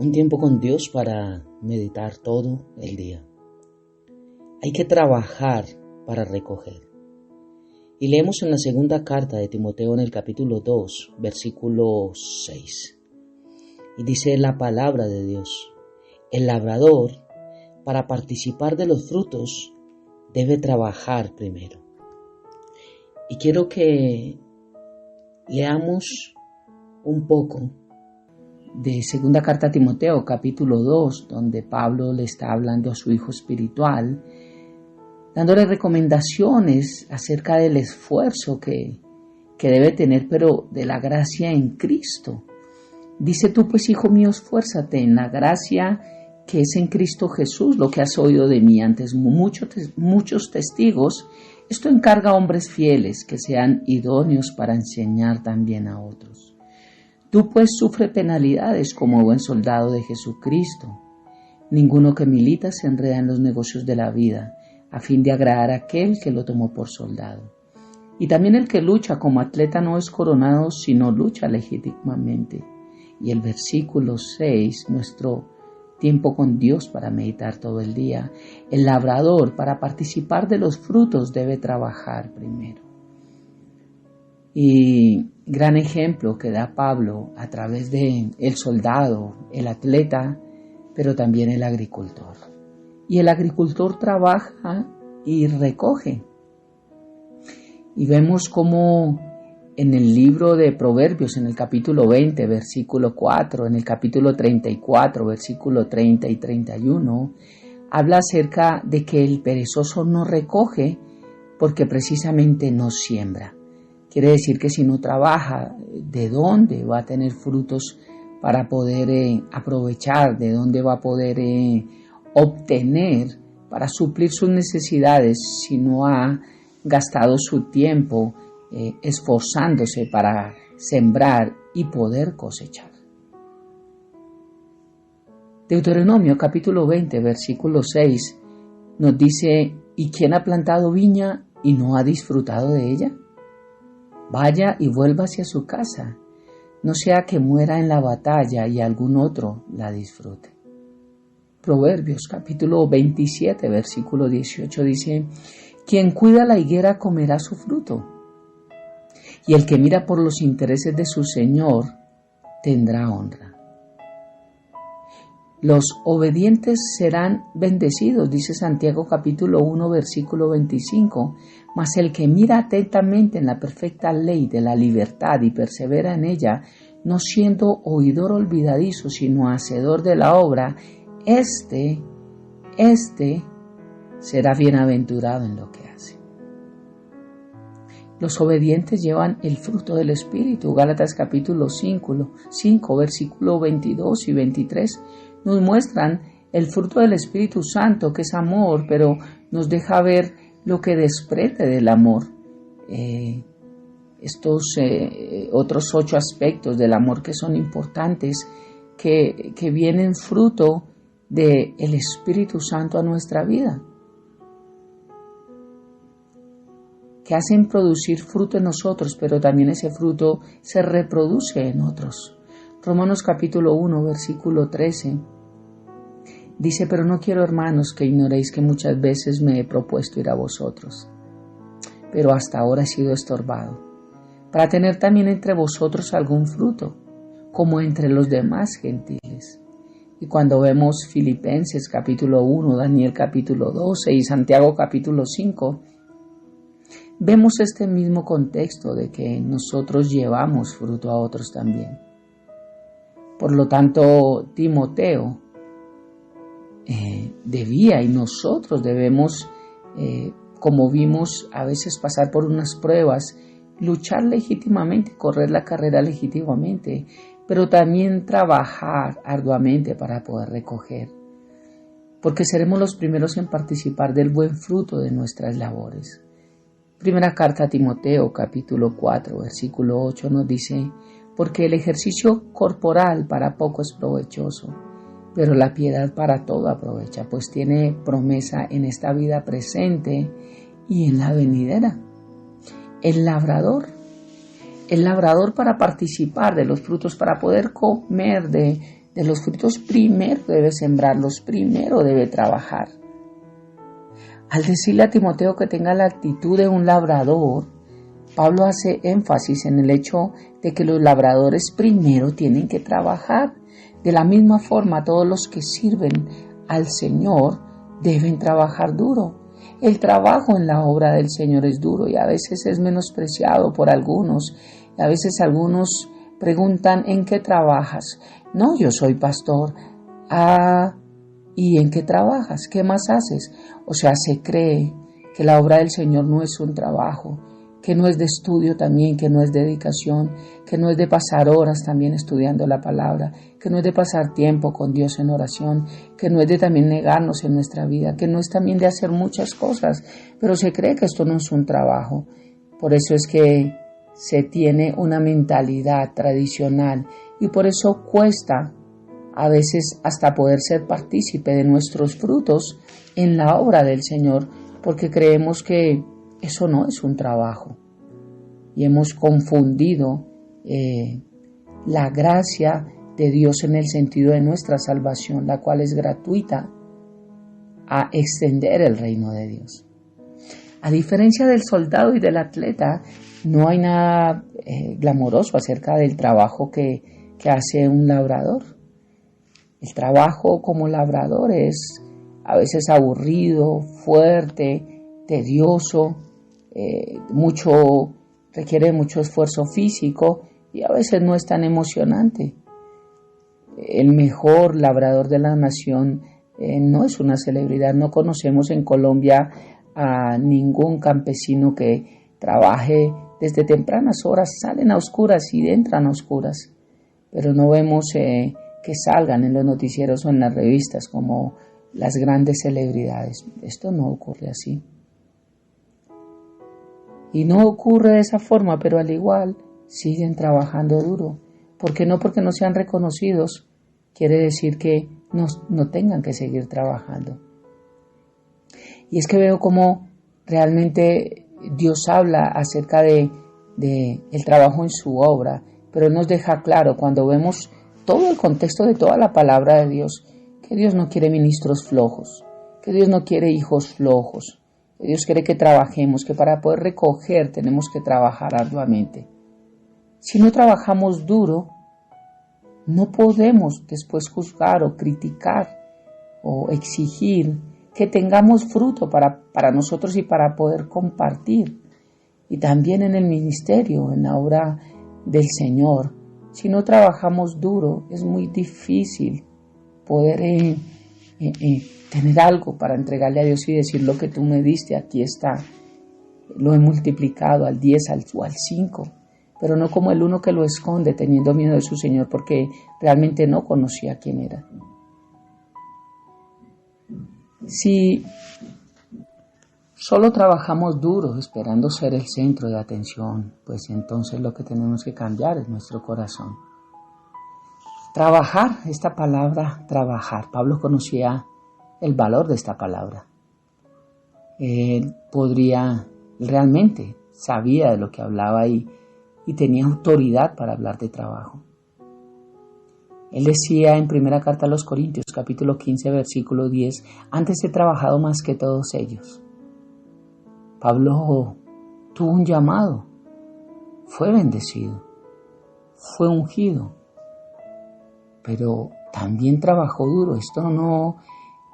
Un tiempo con Dios para meditar todo el día. Hay que trabajar para recoger. Y leemos en la segunda carta de Timoteo en el capítulo 2, versículo 6. Y dice la palabra de Dios: el labrador, para participar de los frutos, debe trabajar primero. Y quiero que leamos un poco de segunda carta a Timoteo, capítulo 2, donde Pablo le está hablando a su hijo espiritual, dándole recomendaciones acerca del esfuerzo que debe tener, pero de la gracia en Cristo. Dice: tú pues, hijo mío, esfuérzate en la gracia que es en Cristo Jesús, lo que has oído de mí antes muchos testigos. Esto encarga a hombres fieles que sean idóneos para enseñar también a otros. Tú pues sufre penalidades como buen soldado de Jesucristo. Ninguno que milita se enreda en los negocios de la vida, a fin de agradar a aquel que lo tomó por soldado. Y también el que lucha como atleta no es coronado, sino lucha legítimamente. Y el versículo 6, nuestro tiempo con Dios para meditar todo el día. El labrador, para participar de los frutos, debe trabajar primero. Y gran ejemplo que da Pablo a través de el soldado, el atleta, pero también el agricultor. Y el agricultor trabaja y recoge. Y vemos cómo en el libro de Proverbios, en el capítulo 20, versículo 4, en el capítulo 34, versículo 30 y 31, habla acerca de que el perezoso no recoge porque precisamente no siembra. Quiere decir que si no trabaja, ¿de dónde va a tener frutos para poder aprovechar? ¿De dónde va a poder obtener para suplir sus necesidades si no ha gastado su tiempo esforzándose para sembrar y poder cosechar? Deuteronomio capítulo 20, versículo 6 nos dice: ¿y quién ha plantado viña y no ha disfrutado de ella? Vaya y vuelva hacia su casa, no sea que muera en la batalla y algún otro la disfrute. Proverbios capítulo 27, versículo 18 dice: quien cuida la higuera comerá su fruto, y el que mira por los intereses de su Señor tendrá honra. Los obedientes serán bendecidos, dice Santiago capítulo 1, versículo 25, mas el que mira atentamente en la perfecta ley de la libertad y persevera en ella, no siendo oidor olvidadizo, sino hacedor de la obra, este será bienaventurado en lo que hace. Los obedientes llevan el fruto del Espíritu. Gálatas capítulo 5, versículo 22 y 23 nos muestran el fruto del Espíritu Santo, que es amor, pero nos deja ver lo que desprende del amor. Estos otros 8 aspectos del amor que son importantes, que vienen fruto del Espíritu Santo a nuestra vida, que hacen producir fruto en nosotros, pero también ese fruto se reproduce en otros. Romanos capítulo 1, versículo 13, dice: pero no quiero, hermanos, que ignoréis que muchas veces me he propuesto ir a vosotros, pero hasta ahora he sido estorbado, para tener también entre vosotros algún fruto, como entre los demás gentiles. Y cuando vemos Filipenses capítulo 1, Daniel capítulo 12 y Santiago capítulo 5, vemos este mismo contexto de que nosotros llevamos fruto a otros también. Por lo tanto, Timoteo debía, y nosotros debemos, como vimos, a veces pasar por unas pruebas, luchar legítimamente, correr la carrera legítimamente, pero también trabajar arduamente para poder recoger, porque seremos los primeros en participar del buen fruto de nuestras labores. Primera carta a Timoteo, capítulo 4, versículo 8 nos dice: porque el ejercicio corporal para poco es provechoso, pero la piedad para todo aprovecha, pues tiene promesa en esta vida presente y en la venidera. El labrador para participar de los frutos, para poder comer de de los frutos primero debe sembrarlos, primero debe trabajar. Al decirle a Timoteo que tenga la actitud de un labrador, Pablo hace énfasis en el hecho de que los labradores primero tienen que trabajar. De la misma forma, todos los que sirven al Señor deben trabajar duro. El trabajo en la obra del Señor es duro y a veces es menospreciado por algunos. Y a veces algunos preguntan, ¿en qué trabajas? No, yo soy pastor. Ah, ¿y en qué trabajas? ¿Qué más haces? O sea, se cree que la obra del Señor no es un trabajo, que no es de estudio también, que no es dedicación, que no es de pasar horas también estudiando la palabra, que no es de pasar tiempo con Dios en oración, que no es de también negarnos en nuestra vida, que no es también de hacer muchas cosas, pero se cree que esto no es un trabajo. Por eso es que se tiene una mentalidad tradicional y por eso cuesta a veces hasta poder ser partícipe de nuestros frutos en la obra del Señor, porque creemos que eso no es un trabajo. Y hemos confundido la gracia de Dios en el sentido de nuestra salvación, la cual es gratuita, a extender el reino de Dios. A diferencia del soldado y del atleta, no hay nada glamoroso acerca del trabajo que hace un labrador. El trabajo como labrador es a veces aburrido, fuerte, tedioso, requiere mucho esfuerzo físico y a veces no es tan emocionante. El mejor labrador de la nación no es una celebridad. No conocemos en Colombia a ningún campesino que trabaje desde tempranas horas, salen a oscuras y entran a oscuras, pero no vemos que salgan en los noticieros o en las revistas como las grandes celebridades. Esto no ocurre así. Y no ocurre de esa forma, pero al igual siguen trabajando duro. Porque no porque no sean reconocidos quiere decir que no tengan que seguir trabajando. Y es que veo cómo realmente Dios habla acerca de el trabajo en su obra, pero Él nos deja claro cuando vemos todo el contexto de toda la palabra de Dios, que Dios no quiere ministros flojos, que Dios no quiere hijos flojos, que Dios quiere que trabajemos, que para poder recoger tenemos que trabajar arduamente. Si no trabajamos duro, no podemos después juzgar o criticar o exigir que tengamos fruto para nosotros y para poder compartir. Y también en el ministerio, en la obra del Señor, si no trabajamos duro, es muy difícil poder tener algo para entregarle a Dios y decir: lo que tú me diste, aquí está. Lo he multiplicado al 10 o al 5, pero no como el uno que lo esconde teniendo miedo de su Señor porque realmente no conocía quién era. Si solo trabajamos duro esperando ser el centro de atención, pues entonces lo que tenemos que cambiar es nuestro corazón. Trabajar, esta palabra trabajar, Pablo conocía el valor de esta palabra. Él realmente sabía de lo que hablaba y tenía autoridad para hablar de trabajo. Él decía en primera carta a los Corintios, capítulo 15, versículo 10, antes he trabajado más que todos ellos. Pablo tuvo un llamado, fue bendecido, fue ungido, pero también trabajó duro. Esto no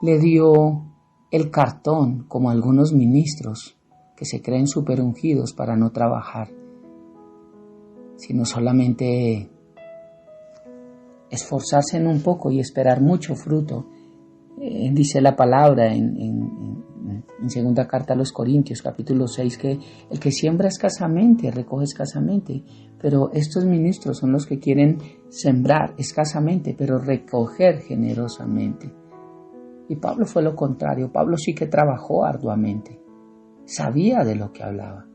le dio el cartón como algunos ministros que se creen súper ungidos para no trabajar, sino solamente esforzarse en un poco y esperar mucho fruto. Dice la palabra en segunda carta a los Corintios, capítulo 6, que el que siembra escasamente, recoge escasamente. Pero estos ministros son los que quieren sembrar escasamente, pero recoger generosamente. Y Pablo fue lo contrario. Pablo sí que trabajó arduamente. Sabía de lo que hablaba.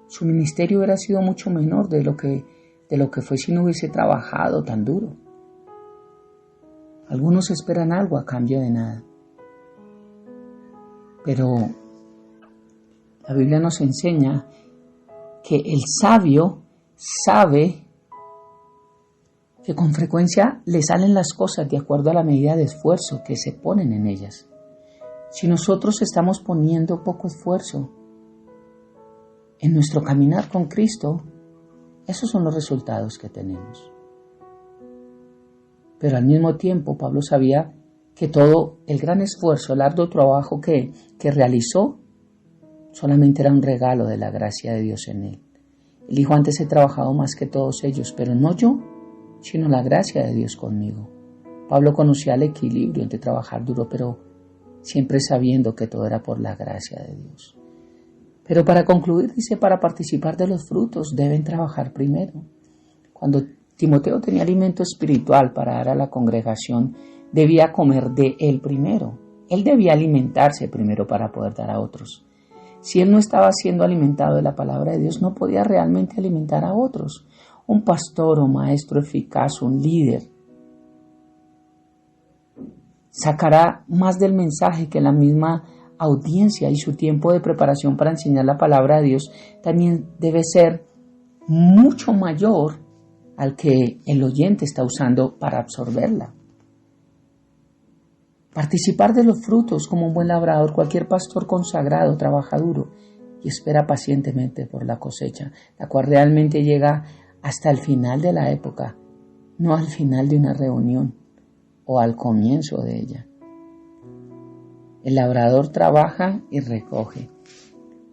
Su ministerio hubiera sido mucho menor de lo que fue si no hubiese trabajado tan duro. Algunos esperan algo a cambio de nada. Pero la Biblia nos enseña que el sabio sabe que con frecuencia le salen las cosas de acuerdo a la medida de esfuerzo que se ponen en ellas. Si nosotros estamos poniendo poco esfuerzo en nuestro caminar con Cristo, esos son los resultados que tenemos. Pero al mismo tiempo, Pablo sabía que todo el gran esfuerzo, el arduo trabajo que realizó, solamente era un regalo de la gracia de Dios en él. Él dijo: antes he trabajado más que todos ellos, pero no yo, sino la gracia de Dios conmigo. Pablo conocía el equilibrio entre trabajar duro, pero siempre sabiendo que todo era por la gracia de Dios. Pero para concluir, dice, para participar de los frutos deben trabajar primero. Cuando Timoteo tenía alimento espiritual para dar a la congregación, debía comer de él primero. Él debía alimentarse primero para poder dar a otros. Si él no estaba siendo alimentado de la palabra de Dios, no podía realmente alimentar a otros. Un pastor o maestro eficaz, un líder, sacará más del mensaje que la misma audiencia, y su tiempo de preparación para enseñar la palabra de Dios también debe ser mucho mayor al que el oyente está usando para absorberla. Participar de los frutos como un buen labrador. Cualquier pastor consagrado trabaja duro y espera pacientemente por la cosecha, la cual realmente llega hasta el final de la época, no al final de una reunión o al comienzo de ella. El labrador trabaja y recoge.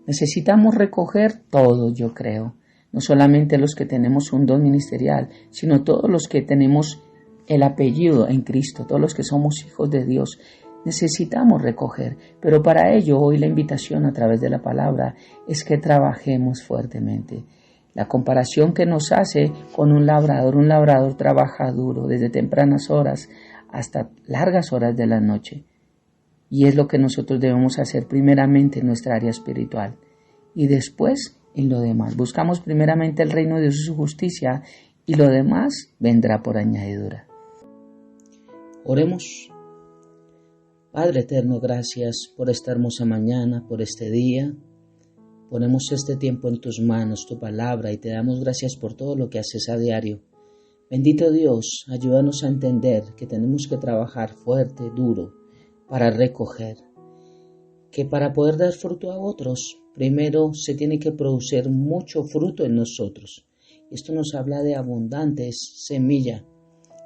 Necesitamos recoger todo, yo creo. No solamente los que tenemos un don ministerial, sino todos los que tenemos el apellido en Cristo, todos los que somos hijos de Dios. Necesitamos recoger, pero para ello hoy la invitación a través de la palabra es que trabajemos fuertemente. La comparación que nos hace con un labrador trabaja duro desde tempranas horas hasta largas horas de la noche. Y es lo que nosotros debemos hacer primeramente en nuestra área espiritual y después en lo demás. Buscamos primeramente el reino de Dios y su justicia, y lo demás vendrá por añadidura. Oremos. Padre eterno, gracias por esta hermosa mañana, por este día. Ponemos este tiempo en tus manos, tu palabra, y te damos gracias por todo lo que haces a diario. Bendito Dios, ayúdanos a entender que tenemos que trabajar fuerte, duro, para recoger, que para poder dar fruto a otros, primero se tiene que producir mucho fruto en nosotros. Esto nos habla de abundantes semilla,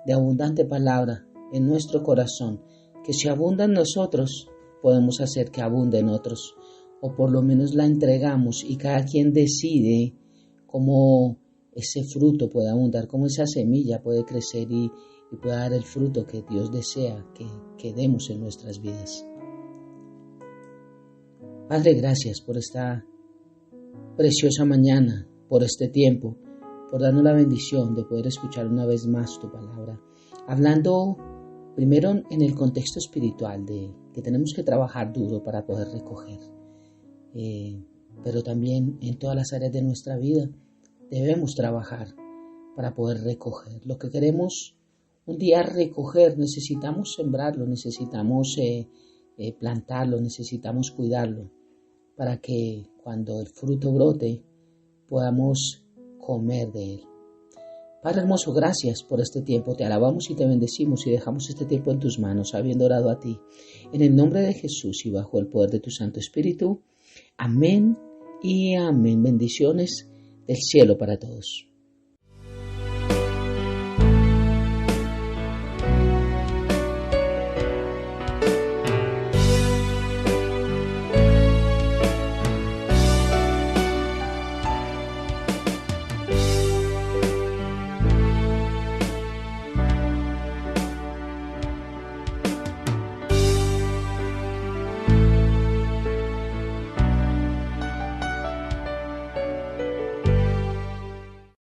de abundante palabra en nuestro corazón, que si abunda en nosotros, podemos hacer que abunde en otros, o por lo menos la entregamos y cada quien decide cómo ese fruto puede abundar, cómo esa semilla puede crecer y pueda dar el fruto que Dios desea que demos en nuestras vidas. Padre, gracias por esta preciosa mañana, por este tiempo, por darnos la bendición de poder escuchar una vez más tu palabra, hablando primero en el contexto espiritual de que tenemos que trabajar duro para poder recoger, pero también en todas las áreas de nuestra vida debemos trabajar para poder recoger. Lo que queremos un día recoger, necesitamos sembrarlo, necesitamos plantarlo, necesitamos cuidarlo, para que cuando el fruto brote podamos comer de él. Padre hermoso, gracias por este tiempo, te alabamos y te bendecimos y dejamos este tiempo en tus manos, habiendo orado a ti. En el nombre de Jesús y bajo el poder de tu Santo Espíritu. Amén y amén. Bendiciones del cielo para todos.